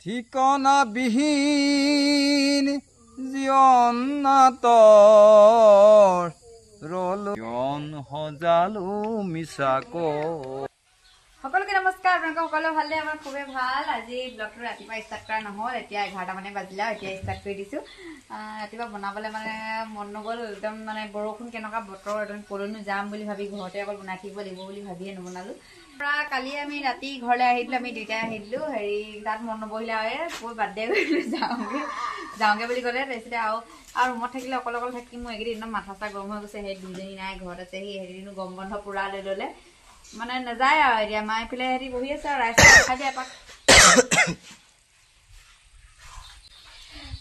ঠিকনা বিহীন জীৱন নাটৰ ৰলন সজালো মিছাকো। সকলোকে নমস্কাৰ। আপোনালোকে সকলো ভালনে? আমাৰ খুবেই ভাল। আজি ব্লগটো ৰাতিপুৱা ষ্টাৰ্ট কৰা নহ'ল, এতিয়া 11টা মানে বাজিলে, এতিয়া ষ্টাৰ্ট কৰি দিছোঁ। ৰাতিপুৱা বনাবলৈ মানে মন নগ'ল, একদম মানে বৰষুণ কেনেকুৱা বতৰ, একদম ক'লৈনো যাম বুলি ভাবি ঘৰতে অকল বনাই থাকিব লাগিব বুলি ভাবিয়ে নবনালোঁ। কালি আমি ৰাতি ঘৰলৈ আহি দিলোঁ, আমি দুইটাই আহি দিলোঁ। তাত মন নবহিলে আৰু বাদ দে কৰিলোঁ, যাওঁগৈ বুলি ক'লে। তাৰপিছতে আৰু ৰুমত থাকিলে অকল থাকি মোৰ এইকেইদিন একদম মাথা চাথা গৰম হৈ গৈছে। সেই দুজনী নাই ঘৰত আছে, সেইদিনো গৰম বন্ধ পূৰা লৈ ল'লে, মানে নাযায় আৰু এতিয়া। মায়ে এইফালে সিহঁতি বহি আছে আৰু ৰাইজ খাই দিয়ে এপাক।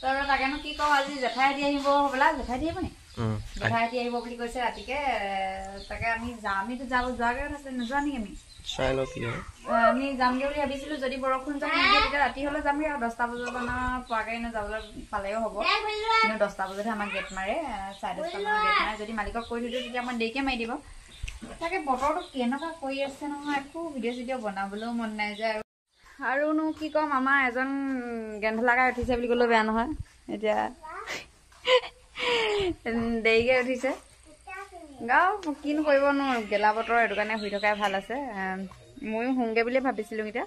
তই তাকেনো কি কওঁ, আজি জেঠাইহঁতি আহিব হ'বলা। জেঠাইহঁতি আহিব নি? জেঠাইহঁতি আহিব বুলি কৈছে ৰাতিকে। তাকে আমি যোৱাগৈ আছে, নোযোৱা নেকি আমি? চাই লওঁ কি হয়। আমি যামগৈ বুলি ভাবিছিলোঁ, যদি বৰষুণ যাম তেতিয়া ৰাতি হ'লে যামগৈ আৰু 10টা বজামানৰ পোৱাকৈ এনেও যাবলৈ পালেও হ'ব। কিন্তু 10টা বজাতহে আমাক গেট মাৰে, 10:30 মানত গেট মাৰে। যদি মালিকক কৈ থৈ দিওঁ তেতিয়া আমাক দেৰিকৈ মাৰি দিব। তাকে বতৰটো কেনেকুৱা কৰি আছে নহয়, একো ভিডিঅ' চিডিঅ' বনাবলৈও মন নাই যায়। আৰুনো কি ক'ম, আমাৰ এজন গেন্ধলাকাই উঠিছে বুলি ক'লেও বেয়া নহয়। এতিয়া দেৰিকৈ উঠিছে, গাওঁ কিনো কৰিবনো, গেলা বতৰ, সেইটো কাৰণে শুই থকাই ভাল আছে। ময়ো শুওঁগৈ বুলিয়ে ভাবিছিলোঁ এতিয়া।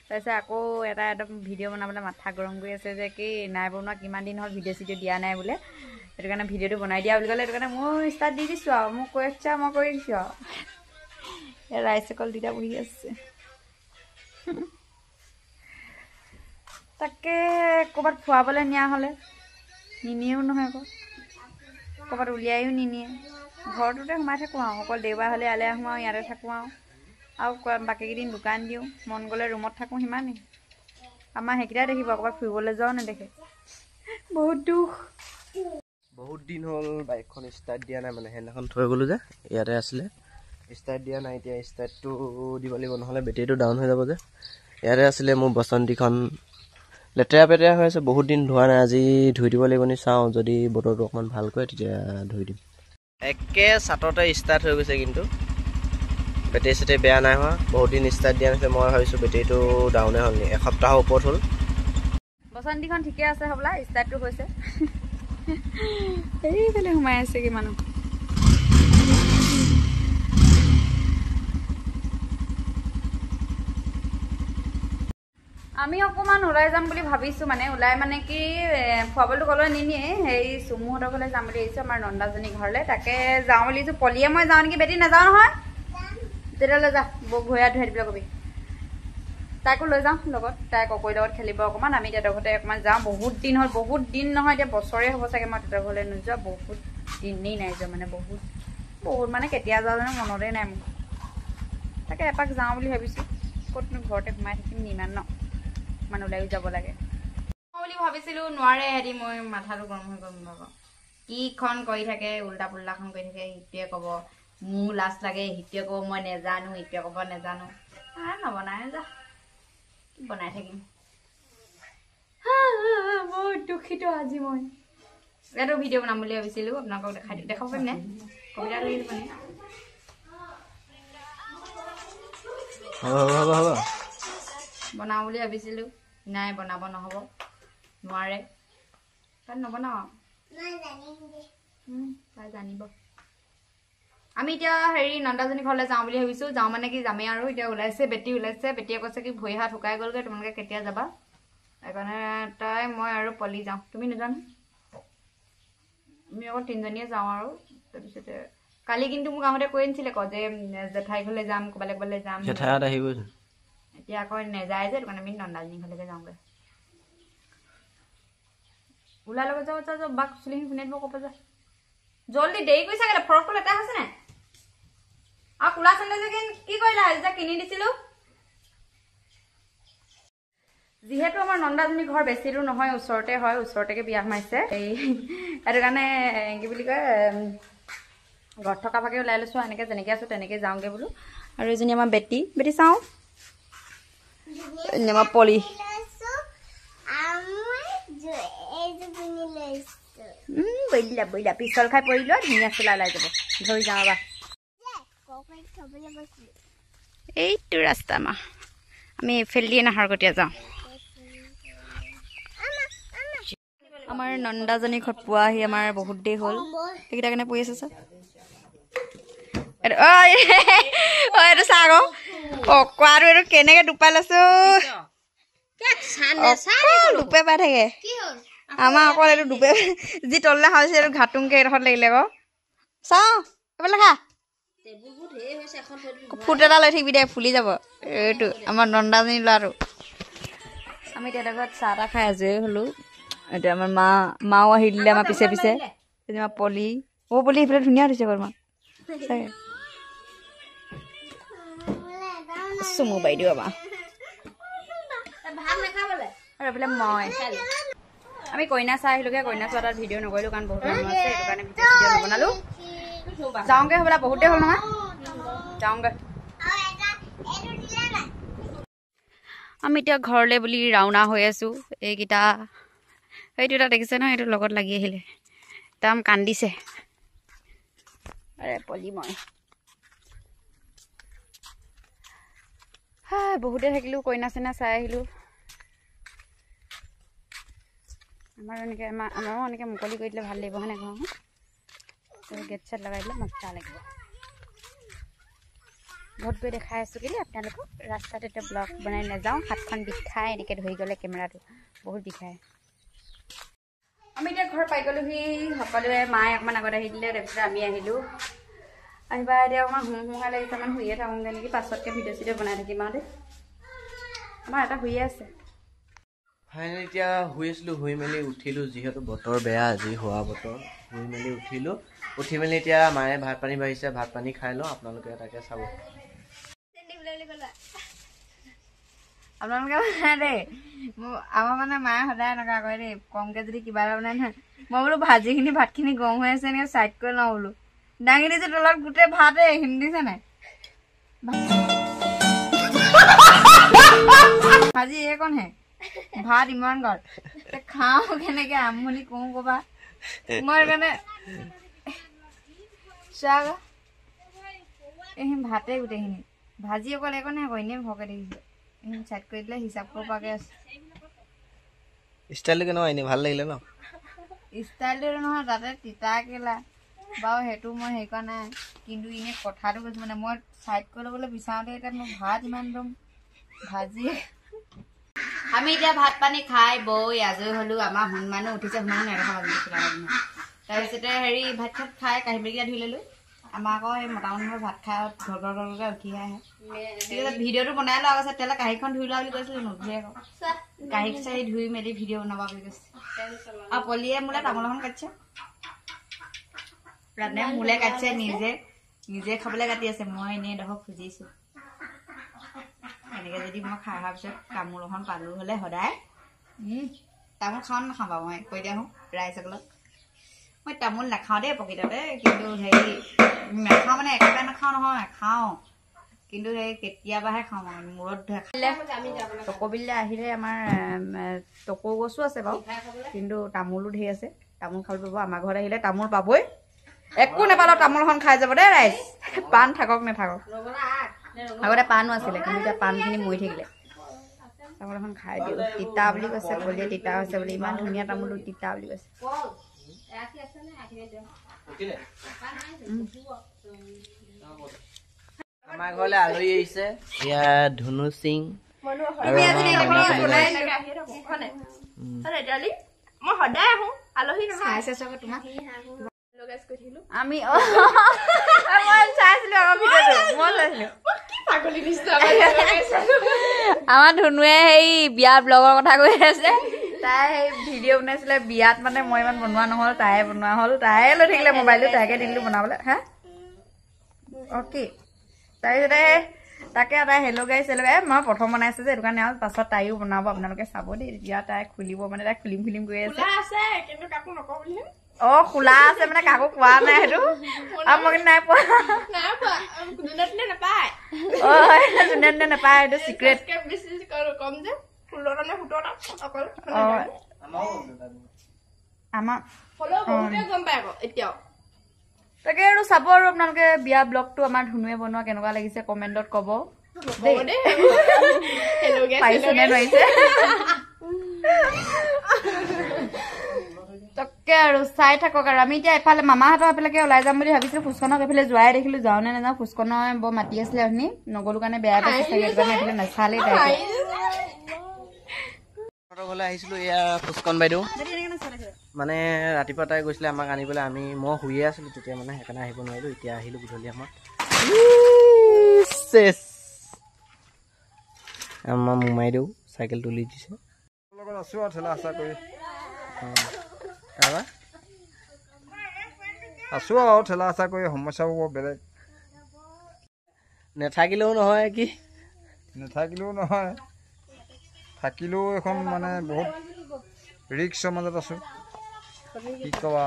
তাৰপিছত আকৌ একদম ভিডিঅ' বনাবলৈ মাথা গৰম কৰি আছে যে, কি নাই বনোৱা, কিমান দিন হ'ল ভিডিঅ' চিডিঅ' দিয়া নাই বোলে। সেইটো কাৰণে ভিডিঅ'টো বনাই দিয়া বুলি ক'লে, সেইটো কাৰণে মই ষ্টাৰ্ট দি দিছোঁ আৰু। মোক কৈ আছা, মই কৰি দিছোঁ আৰু। ৰাইজ অকল দুটা বহি আছে। তাকে ক'ৰবাত ফুৰাবলৈ নিয়া হ'লে নিনিয়েও নহয়, আকৌ ক'ৰবাত উলিয়াইও নিনিয়ে। ঘৰটোতে সোমাই থাকোঁ আৰু, অকল দেওবাৰ হ'লে ইয়ালৈ আহোঁ আৰু ইয়াতে থাকোঁ আৰু বাকীকেইদিন দোকান দিওঁ, মন গ'লে ৰুমত থাকোঁ, সিমানেই। আমাৰ সেইকেইটাই দেখিব, ক'ৰবাত ফুৰিবলৈ যোৱাও নেদেখে। বহুত দুখ। বহুত দিন হ'ল বাইকখন ষ্টাৰ্ট দিয়া নাই, মানে সেইদিনাখন থৈ গ'লোঁ যে, ইয়াতে আছিলে, ষ্টাৰ্ট দিয়া নাই। এতিয়া ষ্টাৰ্টটো দিব লাগিব, নহ'লে বেটেৰীটো ডাউন হৈ যাব যে। ইয়াতে আছিলে মোৰ বসন্তীখন, লেতেৰা পেতেৰা হৈ আছে, বহুত দিন ধোৱা নাই। আজি ধুই দিব লাগিব নি, চাওঁ। যদি বতৰটো অকণমান ভাল কৰে তেতিয়া ধুই দিম। একে ছাটতে ষ্টাৰ্ট হৈ গৈছে, কিন্তু বেটেৰী চেটেৰী বেয়া নাই হোৱা। বহুত দিন ষ্টাৰ্ট দিয়া নাছিলে, মই ভাবিছোঁ বেটেৰীটো ডাউনে হ'ল নি, এসপ্তাহৰ ওপৰত হ'ল। বসন্তীখন ঠিকে আছে হ'বলা, ষ্টাৰ্টটো হৈছে। এইফালে সোমাই আছে কি মানুহ। আমি অকণমান ওলাই যাম বুলি ভাবিছোঁ, মানে ওলাই মানে কি, ফুৰাবলৈতো ক'লৈ নিনিয়ে, সেই চুমুহঁতৰ ঘৰলৈ যাম বুলি ভাবিছোঁ, আমাৰ নন্দাজনী ঘৰলৈ। তাকে যাওঁ বুলি ভাবিছোঁ। পলিয়ে মই যাওঁ নেকি? বেটি নাযাওঁ নহয়? তেতিয়াহ'লে যা, বৌক ভৰিয়া ধুৱাই দিবলৈ ক'বি। তাইকো লৈ যাওঁ লগত, তাই ককৈৰ লগত খেলিব অকণমান। আমি তেহেঁতৰ ঘৰতে অকণমান যাওঁ। বহুত দিন হ'ল, বহুত দিন নহয়, এতিয়া বছৰে হ'ব চাগে মই তেহেঁতৰ ঘৰলৈ নোযোৱা। বহুত দিনেই নাই যোৱা, মানে বহুত মানে কেতিয়া যাওঁ জানো মনতেই নাই মোৰ। তাকে এপাক যাওঁ বুলি ভাবিছোঁ। ক'তনো ঘৰতে সোমাই থাকিম ইমান ন, ইমান ওলাইও যাব লাগে বুলি ভাবিছিলোঁ। নোৱাৰে হেৰি, মই মাথাটো গৰম হৈ গ'ল বাৰু। কিখন কৰি থাকে, উল্টা পুল্টাখন কৰি থাকে। সিটোৱে ক'ব মোৰ লাজ লাগে, সিটোৱে ক'ব মই নেজানো, ইটোৱে ক'ব নেজানো। নবনাই যা, বনাই থাকিম। বহুত দুখিত আজি মই। ইয়াতো ভিডিঅ' বনাম বুলি ভাবিছিলোঁ, আপোনালোকক দেখাব পাৰিম নে? কবিতা লৈ দিব নে? বনাওঁ বুলি ভাবিছিলোঁ, নাই বনাব নহ'ব, নোৱাৰে। তাত নবনাওঁ আৰু, তাই জানিব। আমি এতিয়া নন্দাজনী ঘৰলৈ যাওঁ বুলি ভাবিছোঁ। যাওঁ মানে কি, যামেই আৰু। এতিয়া ওলাইছে, বেটি ওলাইছে। বেটিয়ে কৈছে কি ভৰি হাত শুকাই গ'লগৈ, তোমালোকে কেতিয়া যাবা? সেইকাৰণে তাই, মই আৰু পলি যাওঁ। তুমি নোযোৱা নহয়? আমি অকল 3জনীয়ে যাওঁ আৰু। তাৰপিছতে কালি কিন্তু মোক আহোঁতে কৈ আনিছিলে আকৌ যে, জেঠাই ঘৰলৈ যাম, ক'ৰবালৈ যাম। জেঠাইহঁত আহিব। এতিয়া আকৌ নেযায় যে, সেইটো কাৰণে আমি নন্দাজনী ঘৰলৈকে যাওঁগৈ। ওলাই ল'ব যাওঁ, বাক চুলিখিনি খুন্দিয়াই দিব, ক'ব যা। জল্দি, দেৰি কৰিছা কেলৈ? ফ্ৰকটো লেতেৰা হৈছে নাই? আৰু কোলা চেণ্ডেল যে কি কৰিলা? যে কিনি দিছিলোঁ। যিহেতু আমাৰ নন্দাজনী ঘৰ বেছি দূৰ নহয়, ওচৰতে হয়, ওচৰতে বিয়া সোমাইছে। সেইটো কাৰণে কি বুলি কয়, ঘৰত থকা ভাগে ওলাই লৈছোঁ। এনেকৈ যেনেকৈ আছোঁ তেনেকৈ যাওঁগৈ বোলো। আৰু এজনী আমাৰ বেটি চাওঁ, আমাৰ পলি। বইলা পিছল খাই পৰিলো, ধুনীয়া চোলা ওলাই যাব। ধৰি যাওঁ বা, এইটো ৰাস্তা আমি এইফালে দিয়ে নাহৰকটীয়া যাওঁ। আমাৰ নন্দাজনী ঘৰত পোৱাহি আমাৰ বহুত দেৰি হ'ল এইকেইটা কেনে পৰি আছে চা এইটো চা আকৌ অকোৱাটো এইটো কেনেকে দুপাই লৈছো দুপে পাই থাকে আমাৰ অকল এইটো দুপে যি তললে খাইছে এইটো ঘাটুংকে এডোখৰত লাগিলে আকৌ চাওঁ এইফালে খা ফুট এটা লৈ থাকিবি দে ফুলি যাব এইটো আমাৰ নন্দাজনী ল'ৰাটো আমি তেহেঁতৰ ঘৰত চাহ তাহ খাই আজৰি হ'লোঁ এতিয়া আমাৰ মাও আহি দিলে আমাৰ পিছে পিছে আমাৰ পলি পলি সেইফালে ধুনীয়া হৈছে বাৰু মা চাগে চুমু বাইদেউ আমাৰ আৰু এইফালে মই আমি কইনা চাই আহিলোগে কইনা চোৱা তাত ভিডিঅ' নকৰিলোঁ কাৰণ বহুত মানুহ আছে সেইটো কাৰণে ভিডিঅ' নবনালোঁ যাওঁগে হ'বলা বহুত দেৰি হ'ল নহয় যাওঁগে আমি এতিয়া ঘৰলৈ বুলি ৰাওনা হৈ আছোঁ এইকেইটা সেইটো এটা দেখিছে নহয় এইটো লগত লাগি আহিলে একদম কান্দিছে আৰে পলি মই বহুতে থাকিলোঁ কইনা চইনা চাই আহিলোঁ আমাৰো এনেকৈ মুকলি কৰি দিলে ভাল লাগিব হয়নে ঘৰ গেট চেট লগাই দিলে মজা লাগিব বহুত গৈ দেখাই আছোঁ কিন্তু আপোনালোকক ৰাস্তাত এতিয়া ব্লগ বনাই নাযাওঁ হাতখন বিষাই এনেকৈ ধৰি গ'লে কেমেৰাটো বহুত বিষায় আমি এতিয়া ঘৰ পাই গ'লোহি সকলোৱে মায়ে অকণমান আগত আহি দিলে তাৰপিছত আমি আহিলোঁ আহিবা এতিয়া অকণমান হুমা লাগিছে অকণমান শুইয়ে থাকোঁগৈ নেকি পাছতকৈ ভিডিঅ' চিডিঅ' বনাই থাকিম আৰু দেই আমাৰ এটা শুইয়ে আছে ফাইনেলি এতিয়া শুই আছিলোঁ শুই মেলি উঠিলোঁ যিহেতু বতৰ বেয়া আজি হোৱা বতৰ শুই মেলি উঠিলোঁ উঠি মেলি এতিয়া মায়ে ভাত পানী বাঢ়িছে ভাত পানী খাই লওঁ আপোনালোকে তাকে চাব আপোনালোকে মানে দেই আমাৰ মানে মায়ে সদায় এনেকুৱা কৰে দেই কমকৈ যদি কিবা এটা বনাই নহয় মই বোলো ভাজিখিনি ভাতখিনি গৰম হৈ আছে এনেকৈ চাইড কৰি লওঁ বোলো দাঙি দিছোঁ তলত গোটেই ভাতে এইখিনি দিছে নাই ভাজি এইকণহে ভাত ইমান গল খাওঁ কেনেকৈ আমনি কওঁ ক'বা মই সেইকাৰণে চাহ এইখিনি ভাতে গোটেইখিনি ভাজি অকল এইকণহে আকৌ এনেই ভৰকৈ দেখিছোঁ এইখিনি চাইড কৰি দিলে হিচাপ কৰিব পৰাকৈ আছে ষ্টাইলটো কেনেকুৱা এনেই ভাল লাগিলে ন ষ্টাইলটো নহয় তাতে তিতা কেলা বাৰু সেইটো মই হেৰি কৰা নাই কিন্তু এনেই কথাটো কৈছোঁ মানে মই চাইড কৰি ল'বলৈ বিচাৰোঁতে এতিয়া মই ভাত ইমান দম ভাজি আমি এতিয়া ভাত পানী খাই বৈ আজৰি হ'লোঁ আমাৰ হনুমানো উঠিছে হনুমানো নেদেখা তাৰপিছতে হেৰি ভাত চাত খাই কাঁহী বাতিকেইটা ধুই ল'লোঁ আমাৰ আকৌ এই মতা মানুহৰ ভাত খাই ঘৰ উঠিহে আহে ভিডিঅ'টো বনাই লোৱা কৈছে তেতিয়াহ'লে কাঁহীখন ধুই লোৱা বুলি কৈছিলোঁ নুধুৱে আকৌ কাঁহী চাহী ধুই মেলি ভিডিঅ' বনাবা বুলি কৈছে আৰু পলিয়ে মোলৈ তামোল এখন কাটিছে ৰান্ধে মোলৈ কাটিছে নিজে খাবলৈ কাটি আছে মই এনেই এডোখৰ খুজিছোঁ এনেকৈ যদি মই খাই অহাৰ পিছত তামোল এখন পালোঁ হ'লে সদায় তামোল খাওঁ নাখাওঁ বাৰু মই কৈ দিয়া হওঁ ৰাইজসকলক মই তামোল নাখাওঁ দেই প্ৰকৃততে কিন্তু হেৰি নাখাওঁ মানে একেবাৰে নাখাওঁ নহয় খাওঁ কিন্তু সেই কেতিয়াবাহে খাওঁ মানে মূৰত টকৌবিললৈ আহিলে আমাৰ টকৌ গছো আছে বাৰু কিন্তু তামোলো ধেৰ আছে তামোল খাব পাব আমাৰ ঘৰত আহিলে তামোল পাবই একো নাপালেও তামোলখন খাই যাব দেই ৰাইজ পাণ থাকক নাথাকক আগতে পাণো আছিলে কিন্তু এতিয়া পাণখিনি মৰি থাকিলে তামোল এখন খাই দিওঁ তিতা বুলি কৈছে পলিয়ে তিতা হৈছে বুলি ইমান ধুনীয়া তামোলটো তিতা বুলি কৈছে আমাৰ ঘৰলৈ আলহী আহিছে এয়া ধুনু সিং আৰু মই সদায় আহোঁ আলহী নহয় আমি মই চাইছিলোঁ আমাৰ ভিডিঅ'টো মই চাইছিলোঁ আমাৰ ধুনুৱে সেই বিয়া ব্লগৰ কথা কৈ আছে তাই সেই ভিডিঅ' বনাইছিলে বিয়াত মানে মই ইমান বনোৱা নহ'ল তাই বনোৱা হ'ল তাই লৈ থাকিলে মোবাইলটো তাইকে দিলোঁ বনাবলৈ হা অ'কে তাৰপিছতে তাকে তাই হেল্ল' গাইছ মই প্ৰথম বনাইছোঁ যে সেইটো কাৰণে আৰু পাছত তাইও বনাব আপোনালোকে চাব দেই তেতিয়া তাই খুলিব মানে তাই খুলিম কৰি আছে অ খোলা আছে মানে কাকো কোৱা নাই সেইটো আৰু মই কিন্তু নাই পোৱা অ যোনে যোনে নাপায় সেইটো চিক্ৰেট তাকে আৰু চাব আৰু আপোনালোকে বিয়া ব্লগটো আমাৰ ধুনুৱে বনোৱা কেনেকুৱা লাগিছে কমেণ্টত ক'ব পাৰিছে নে নোৱাৰিছে আৰু চাই থাকক আৰু আমি এতিয়া এফালে মামাহঁতৰ এফালেকে ওলাই যাম বুলি ভাবিছিলো ফুচকনক এফালে যোৱাই দেখিলো যাওঁ নে নাযাওঁ ফুচকনৰ বৰ মাতি আছিলে আপুনি নগলো কাৰণে বেয়া পাইছে চাগে সেইটো কাৰণে এফালে নাচালেই ঘৰলৈ আহিছিলো এয়া ফুচকন বাইদেউ মানে ৰাতিপুৱা তাই গৈছিলে আমাক আনিবলৈ মই শুয়ে আছিলো তেতিয়া মানে সেইকাৰণে আহিব নোৱাৰিলো এতিয়া আহিলো গধূলি আমাক আমাৰ মোমাই দিওঁ চাইকেল তুলি দিছে আছো আৰু ঠেলা আশা কৰি আছো আৰু ঠেলা আশা কৰি সমস্যাবোৰ বেলেগ নাথাকিলেও নহয় কি নাথাকিলেও নহয় থাকিলেও এখন মানে বহুত ৰিক্সৰ মাজত আছো কি কবা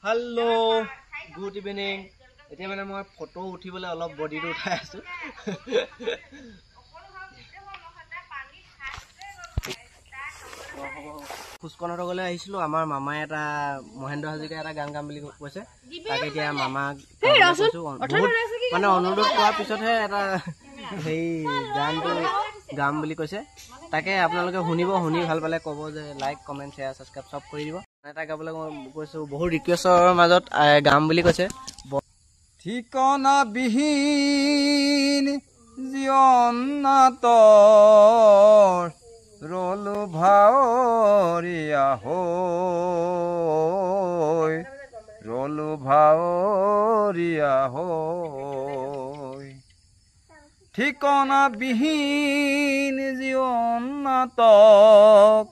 হেল্ল' গুড ইভিনিং এতিয়া মানে মই ফটো উঠিবলৈ অলপ বডিটো উঠাই আছো ফুচকনৰ ঘৰলৈ আহিছিলো আমাৰ মামাই এটা মহেন্দ্ৰ হাজৰিকাই এটা গান গাম বুলি কৈছে তাকে এতিয়া মামাক মানে অনুৰোধ কৰাৰ পিছতহে এটা সেই গানটো গাম বুলি কৈছে তাকে আপোনালোকে শুনি ভাল পালে ক'ব যে লাইক কমেণ্ট শ্বেয়াৰ ছাবস্ক্ৰাইব চব কৰি দিব এটা গাবলৈ মই কৈছো বহুত ৰিকুৱেষ্টৰ মাজত গাম বুলি কৈছে ঠিকনা বিহীন জীৱন নাটৰ ৰলো ভাৱৰীয়া হৈ ৰলো ভাৱৰীয়া হৈ ঠিকনা বিহীন জীৱন নাটক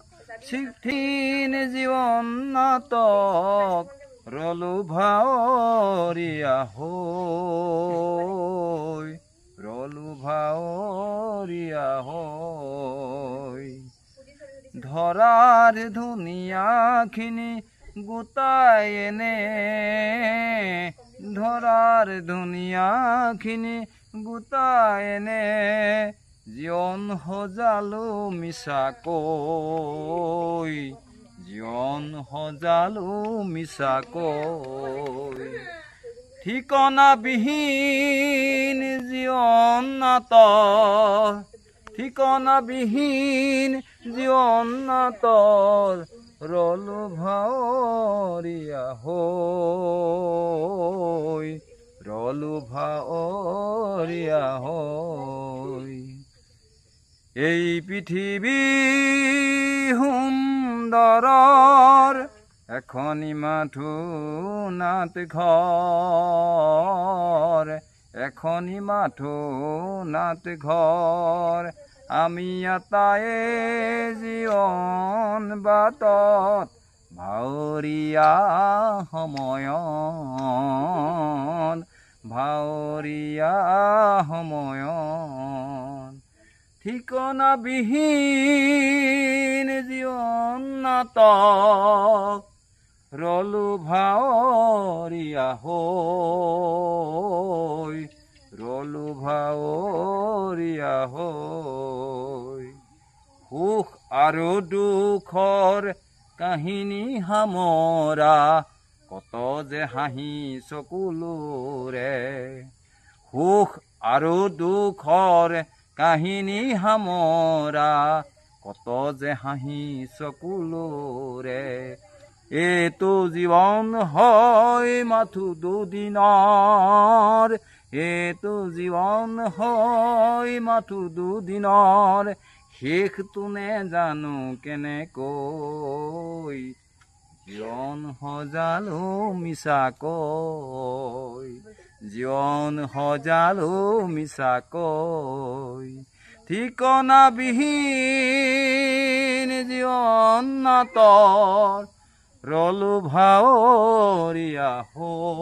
চিঠিন জীৱন নাটক ৰলো ভাৱৰীয়া হৈ ৰলো ভাৱৰীয়া হৈ ধৰাৰ ধুনীয়াখিনি গোটাই এনে ধৰাৰ ধুনীয়াখিনি গোটাই এনে জীৱন সজালো মিছাকৈ জীৱন সজালো মিছাকৈ ঠিকনা বিহীন জীৱন নাটৰ ঠিকনা বিহীন জীৱন নাটৰ ৰলো ভাৱৰীয়া হৈ ৰলো ভাৱৰীয়া হৈ এই পৃথিৱী সুন্দৰৰ এখনি মাথো নাট ঘৰ এখনি মাথো নাট ঘৰ আমি এটায়ে জীৱন বাটত ভাৱৰীয়া সময়ত ভাৱৰীয়া সময়ত ঠিকনা বিহীন জীৱন নাটক ৰলো ভাৱৰীয়া হৈ ৰলো ভাৱৰীয়া হৈ সুখ আৰু দুখৰ কাহিনী সামৰা কত যে হাঁহি চকুলোৰে সুখ আৰু দুখৰ কাহিনী সামৰা কত যে হাঁহি চকুলোৰে এইটো জীৱন হয় মাথো দুদিনৰ এইটো জীৱন হয় মাথো দুদিনৰ শেষটো নেজানো কেনেকৈ জীৱন সজালো মিছাকৈ জীৱন সজালো মিছাকৈ ঠিকনা বিহীন জীৱন নাটৰ ৰলো ভাৱৰীয়া হৈ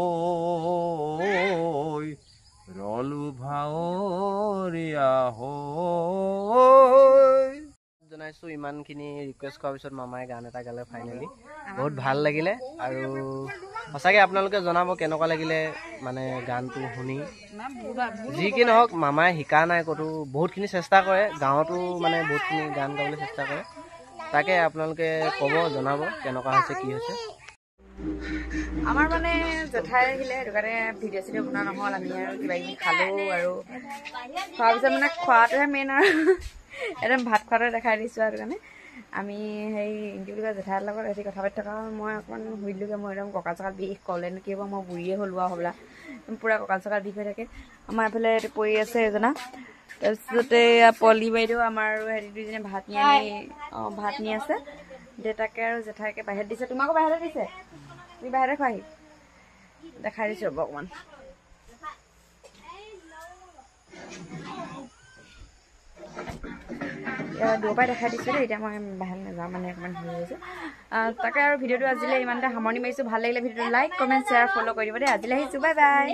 ৰলো ভাৱৰীয়া হৈ জনাইছো ইমানখিনি ৰিকুৱেষ্ট কৰাৰ পিছত মামাই গান এটা গালে ফাইনেলি বহুত ভাল লাগিলে আৰু সঁচাকৈ আপোনালোকে জনাব কেনেকুৱা লাগিলে মানে গানটো শুনি যি কি নহওক মামাই শিকা নাই ক'তো বহুতখিনি চেষ্টা কৰে গাঁৱতো মানে বহুতখিনি গান গাবলৈ চেষ্টা কৰে তাকে আপোনালোকে ক'ব জনাব কেনেকুৱা হৈছে কি হৈছে আমাৰ মানে জেঠাই আহিলে সেইটো কাৰণে ভিডিঅ' চিডিঅ' বনোৱা নহ'ল আমি আৰু কিবা কিবি খালোঁ আৰু খোৱাৰ পিছত মানে খোৱাটোহে মেইন আৰু একদম ভাত খোৱাটোহে দেখাই দিছোঁ আৰু সেইটো কাৰণে আমি হেৰি কি বুলি কয় জেঠাইৰ লগত এটি কথা পাতি থকা মই অকণমান শুই দিলোঁগৈ মই একদম কঁকাল চকাল বিষ ক'লেনো কি হ'ব মই বুঢ়ীয়ে হ'লো আৰু হ'বলা পূৰা কঁকাল চকাল বিষ হৈ থাকে আমাৰ এইফালে পৰি আছে এজনা তাৰপিছতে পলি বাইদেউ আমাৰ আৰু হেৰি দুইজনে ভাত নি আছে দেউতাকে আৰু জেঠাইকে বাহিৰত দিছে তোমাকো বাহিৰতে দিছে তুমি বাহিৰতে খোৱাহি দেখাই দিছোঁ ৰ'ব অকণমান দূৰৰ পৰাই দেখাই দিছোঁ দেই এতিয়া মই বাহিৰত নাযাওঁ মানে অকণমান হেৰি হৈছোঁ তাকে আৰু ভিডিঅ'টো আজিলৈ ইমানতে সামৰণি মাৰিছোঁ ভাল লাগিলে ভিডিঅ'টো লাইক কমেণ্ট শ্বেয়াৰ ফ'ল' কৰি দিব দেই আজিলৈ আহিছোঁ বাই বাই